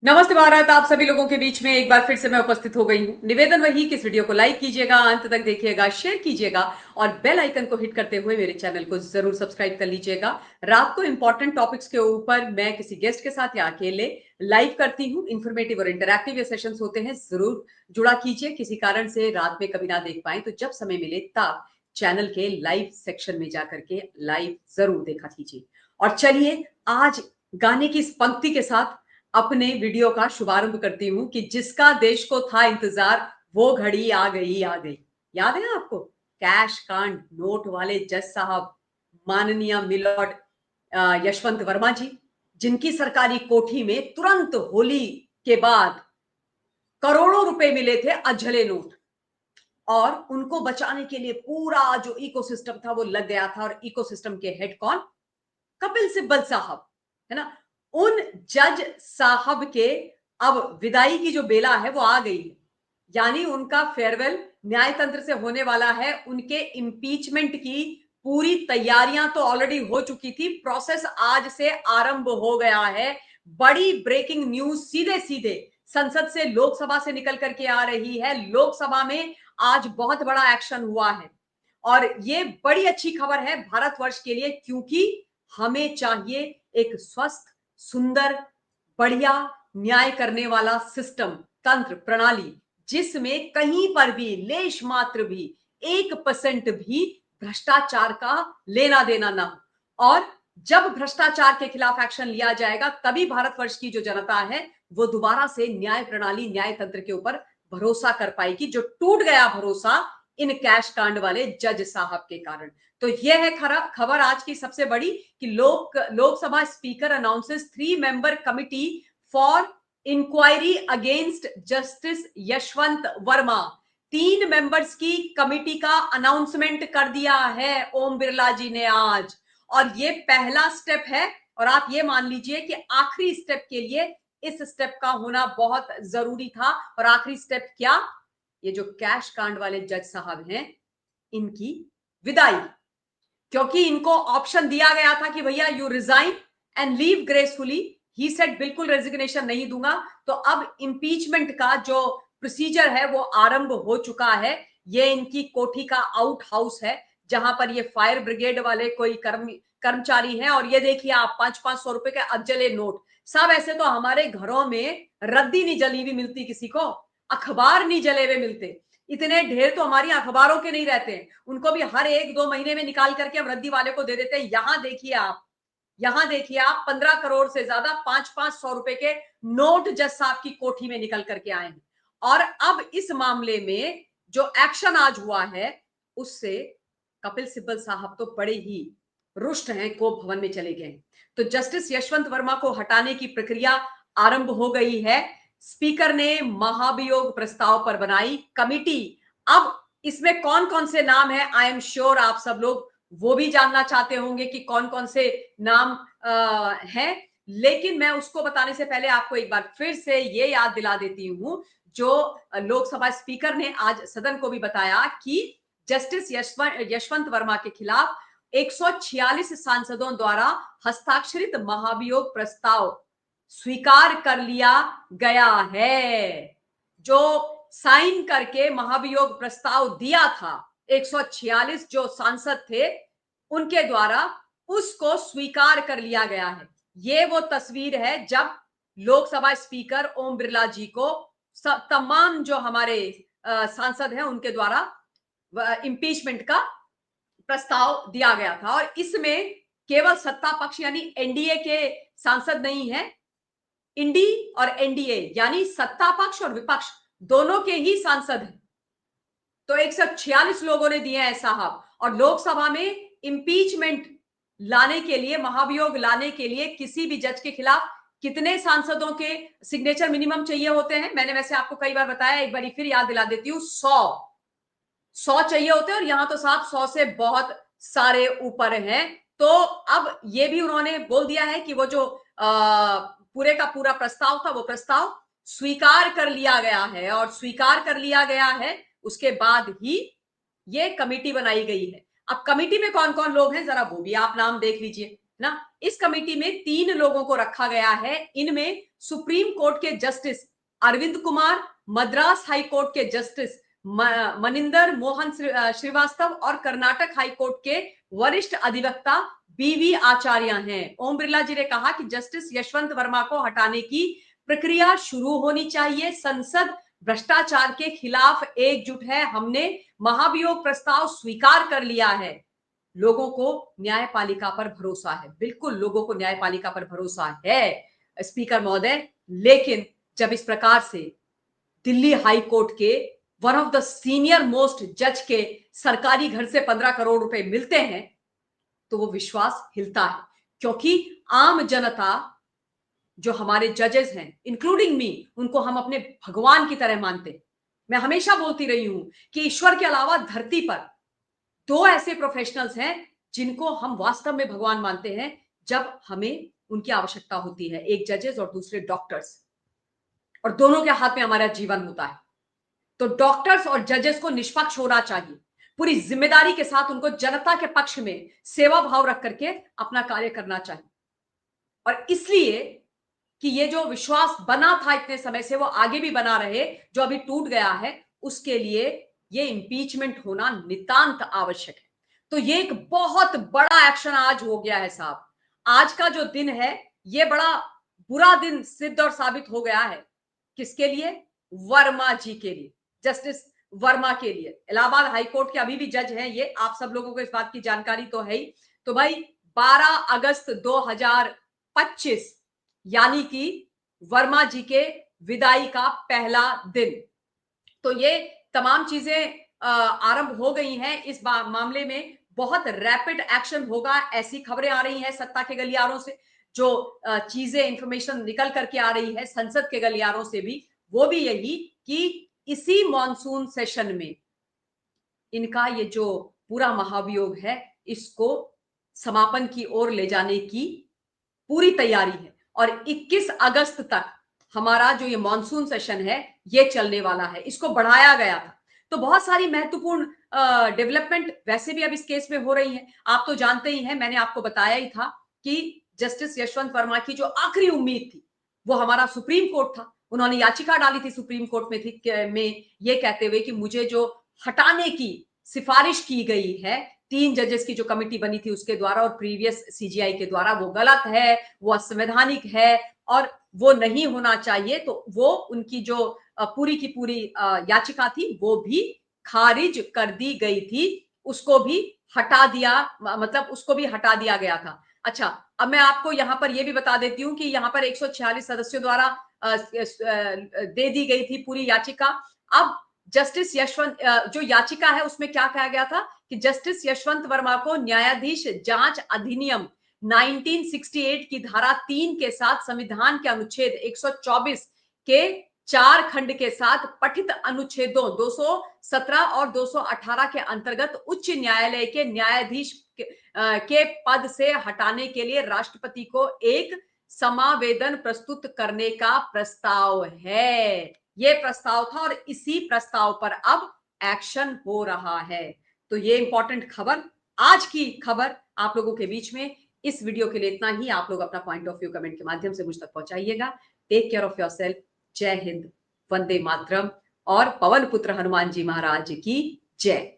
नमस्ते भारत। आप सभी लोगों के बीच में एक बार फिर से मैं उपस्थित हो गई हूँ। निवेदन वही कि इस वीडियो को लाइक कीजिएगा, अंत तक देखिएगा, शेयर कीजिएगा और बेल आइकन को हिट करते हुए मेरे चैनल को जरूर सब्सक्राइब कर लीजिएगा। रात को इंपॉर्टेंट टॉपिक्स के ऊपर मैं किसी गेस्ट के साथ या अकेले लाइव करती हूँ। इंफॉर्मेटिव और इंटरैक्टिव ये सेशंस होते हैं, जरूर जुड़ा कीजिए। किसी कारण से रात में कभी ना देख पाए तो जब समय मिले तब चैनल के लाइव सेक्शन में जाकर के लाइव जरूर देखा कीजिए। और चलिए आज गाने की इस पंक्ति के साथ अपने वीडियो का शुभारंभ करती हूं कि जिसका देश को था इंतजार वो घड़ी आ गई आ गई। याद है आपको कैश कांड नोट वाले जज साहब माननीय मिलॉर्ड यशवंत वर्मा जी, जिनकी सरकारी कोठी में तुरंत होली के बाद करोड़ों रुपए मिले थे अझले नोट, और उनको बचाने के लिए पूरा जो इकोसिस्टम था वो लग गया था। और इकोसिस्टम के हेड कौन? कपिल सिब्बल साहब, है ना। उन जज साहब के अब विदाई की जो बेला है वो आ गई है, यानी उनका फेयरवेल न्यायतंत्र से होने वाला है। उनके इम्पीचमेंट की पूरी तैयारियां तो ऑलरेडी हो चुकी थी, प्रोसेस आज से आरंभ हो गया है। बड़ी ब्रेकिंग न्यूज सीधे सीधे संसद से लोकसभा से निकल करके आ रही है। लोकसभा में आज बहुत बड़ा एक्शन हुआ है और ये बड़ी अच्छी खबर है भारतवर्ष के लिए, क्योंकि हमें चाहिए एक स्वस्थ, सुंदर, बढ़िया न्याय करने वाला सिस्टम, तंत्र, प्रणाली, जिसमें कहीं पर भी लेश मात्र भी 1% भी भ्रष्टाचार का लेना देना ना हो। और जब भ्रष्टाचार के खिलाफ एक्शन लिया जाएगा तभी भारतवर्ष की जो जनता है वो दोबारा से न्याय प्रणाली, न्याय तंत्र के ऊपर भरोसा कर पाएगी, जो टूट गया भरोसा इन कैश कांड वाले जज साहब के कारण। तो यह है खबर आज की सबसे बड़ी कि Lok Sabha speaker announces 3 member committee for inquiry against justice Yashwant Verma. 3 members की कमिटी का अनाउंसमेंट कर दिया है ओम बिरला जी ने आज, और ये पहला स्टेप है। और आप ये मान लीजिए कि आखिरी स्टेप के लिए इस स्टेप का होना बहुत जरूरी था। और आखिरी स्टेप क्या? ये जो कैश कांड वाले जज साहब हैं इनकी विदाई, क्योंकि इनको ऑप्शन दिया गया था कि भैया you resign and leave gracefully. He said बिल्कुल रेजिग्नेशन नहीं दूंगा। तो अब इंपीचमेंट का जो प्रोसीजर है वो आरंभ हो चुका है। ये इनकी कोठी का आउट हाउस है जहां पर ये फायर ब्रिगेड वाले कोई कर्मचारी हैं। और ये देखिए आप 500-500 रुपए के अज्जले नोट। सब ऐसे तो हमारे घरों में रद्दी नहीं जली हुई मिलती, किसी को अखबार नहीं जले हुए मिलते। इतने ढेर तो हमारी अखबारों के नहीं रहते हैं, उनको भी हर 1-2 महीने में निकाल करके हम रद्दी वाले को दे देते हैं। यहां देखिए आप 15 करोड़ से ज्यादा 500-500 रुपए के नोट जज साहब की कोठी में निकल करके आए हैं। और अब इस मामले में जो एक्शन आज हुआ है उससे कपिल सिब्बल साहब तो बड़े ही रुष्ट हैं, कोप भवन में चले गए। तो जस्टिस यशवंत वर्मा को हटाने की प्रक्रिया आरंभ हो गई है। स्पीकर ने महाभियोग प्रस्ताव पर बनाई कमिटी। अब इसमें कौन कौन से नाम है, आई एम श्योर आप सब लोग वो भी जानना चाहते होंगे कि कौन कौन से नाम हैं। लेकिन मैं उसको बताने से पहले आपको एक बार फिर से ये याद दिला देती हूं, जो लोकसभा स्पीकर ने आज सदन को भी बताया कि जस्टिस यशवंत वर्मा के खिलाफ 146 सांसदों द्वारा हस्ताक्षरित महाभियोग प्रस्ताव स्वीकार कर लिया गया है। जो साइन करके महाभियोग प्रस्ताव दिया था 146 जो सांसद थे उनके द्वारा, उसको स्वीकार कर लिया गया है। ये वो तस्वीर है जब लोकसभा स्पीकर ओम बिरला जी को तमाम जो हमारे सांसद हैं उनके द्वारा इंपीचमेंट का प्रस्ताव दिया गया था। और इसमें केवल सत्ता पक्ष यानी एनडीए के सांसद नहीं है, इंडी और एनडीए यानी सत्ता पक्ष और विपक्ष दोनों के ही सांसद हैं। तो 146 लोगों ने दिए हैं साहब। और लोकसभा में इंपीचमेंट लाने के लिए, महाभियोग लाने के लिए किसी भी जज के खिलाफ कितने सांसदों के सिग्नेचर मिनिमम चाहिए होते हैं? मैंने वैसे आपको कई बार बताया, एक बार फिर याद दिला देती हूं, 100 चाहिए होते हैं। और यहां तो साहब 100 से बहुत सारे ऊपर हैं। तो अब ये भी उन्होंने बोल दिया है कि वो जो पूरे का पूरा प्रस्ताव था वो प्रस्ताव स्वीकार कर लिया गया है। और स्वीकार कर लिया गया है उसके बाद ही ये कमेटी बनाई गई है। अब कमेटी में कौन कौन लोग हैं जरा वो भी आप नाम देख लीजिए। ना। इस कमेटी में 3 लोगों को रखा गया है। इनमें सुप्रीम कोर्ट के justice Arvind Kumar, Madras high court के जस्टिस मनिंदर मोहन श्रीवास्तव और कर्नाटक हाई कोर्ट के वरिष्ठ अधिवक्ता बीवी आचार्य हैं। ओम बिरला जी ने कहा कि जस्टिस यशवंत वर्मा को हटाने की प्रक्रिया शुरू होनी चाहिए। संसद भ्रष्टाचार के खिलाफ एकजुट है। हमने महाभियोग प्रस्ताव स्वीकार कर लिया है। लोगों को न्यायपालिका पर भरोसा है, बिल्कुल लोगों को न्यायपालिका पर भरोसा है स्पीकर महोदय। लेकिन जब इस प्रकार से दिल्ली हाई कोर्ट के one of the senior most जज के सरकारी घर से 15 करोड़ रुपए मिलते हैं तो वो विश्वास हिलता है। क्योंकि आम जनता जो हमारे जजेस हैं इंक्लूडिंग मी, उनको हम अपने भगवान की तरह मानते हैं। मैं हमेशा बोलती रही हूं कि ईश्वर के अलावा धरती पर 2 ऐसे प्रोफेशनल्स हैं जिनको हम वास्तव में भगवान मानते हैं जब हमें उनकी आवश्यकता होती है, एक जजेस और दूसरे डॉक्टर्स, और दोनों के हाथ में हमारा जीवन होता है। तो डॉक्टर्स और जजेस को निष्पक्ष होना चाहिए, पूरी जिम्मेदारी के साथ उनको जनता के पक्ष में सेवा भाव रख करके अपना कार्य करना चाहिए। और इसलिए कि ये जो विश्वास बना था इतने समय से वो आगे भी बना रहे, जो अभी टूट गया है, उसके लिए ये इंपीचमेंट होना नितांत आवश्यक है। तो ये एक बहुत बड़ा एक्शन आज हो गया है साहब। आज का जो दिन है ये बड़ा बुरा दिन सिद्ध और साबित हो गया है। किसके लिए? वर्मा जी के लिए, जस्टिस वर्मा के लिए। इलाहाबाद हाईकोर्ट के अभी भी जज हैं ये, आप सब लोगों को इस बात की जानकारी तो है ही। तो भाई 12 अगस्त 2025 यानी कि वर्मा जी के विदाई का पहला दिन। तो ये तमाम चीजें आरंभ हो गई हैं। इस मामले में बहुत रैपिड एक्शन होगा, ऐसी खबरें आ रही हैं सत्ता के गलियारों से। जो चीजें इंफॉर्मेशन निकल करके आ रही है संसद के गलियारों से भी, वो भी यही कि इसी मॉनसून सेशन में इनका ये जो पूरा महाभियोग है इसको समापन की ओर ले जाने की पूरी तैयारी है। और 21 अगस्त तक हमारा जो ये मॉनसून सेशन है ये चलने वाला है, इसको बढ़ाया गया था। तो बहुत सारी महत्वपूर्ण डेवलपमेंट वैसे भी अब इस केस में हो रही है। आप तो जानते ही हैं, मैंने आपको बताया ही था कि जस्टिस यशवंत वर्मा की जो आखिरी उम्मीद थी वो हमारा सुप्रीम कोर्ट था। उन्होंने याचिका डाली थी सुप्रीम कोर्ट में ये कहते हुए कि मुझे जो हटाने की सिफारिश की गई है 3 जजेस की जो कमेटी बनी थी उसके द्वारा और प्रीवियस सीजीआई के द्वारा, वो गलत है, वो असंवैधानिक है और वो नहीं होना चाहिए। तो वो उनकी जो पूरी की पूरी याचिका थी वो भी खारिज कर दी गई थी, उसको भी हटा दिया, मतलब उसको भी हटा दिया गया था। अच्छा, अब मैं आपको यहां पर यह भी बता देती हूं कि यहां पर 146 सदस्यों द्वारा दे दी गई थी पूरी याचिका। अब जस्टिस यशवंत जो याचिका है उसमें क्या कहा गया था कि जस्टिस यशवंत वर्मा को न्यायाधीश जांच अधिनियम 1968 की धारा 3 के साथ संविधान के अनुच्छेद 124 के 4 खंड के साथ पठित अनुच्छेदों 217 और 218 के अंतर्गत उच्च न्यायालय के न्यायाधीश के पद से हटाने के लिए राष्ट्रपति को एक समावेदन प्रस्तुत करने का प्रस्ताव है। ये प्रस्ताव था और इसी प्रस्ताव पर अब एक्शन हो रहा है। तो ये इंपॉर्टेंट खबर, आज की खबर आप लोगों के बीच में। इस वीडियो के लिए इतना ही। आप लोग अपना पॉइंट ऑफ व्यू कमेंट के माध्यम से मुझ तक पहुंचाइएगा। Take care of yourself. जय हिंद, वंदे मातरम और पवन पुत्र हनुमान जी महाराज की जय।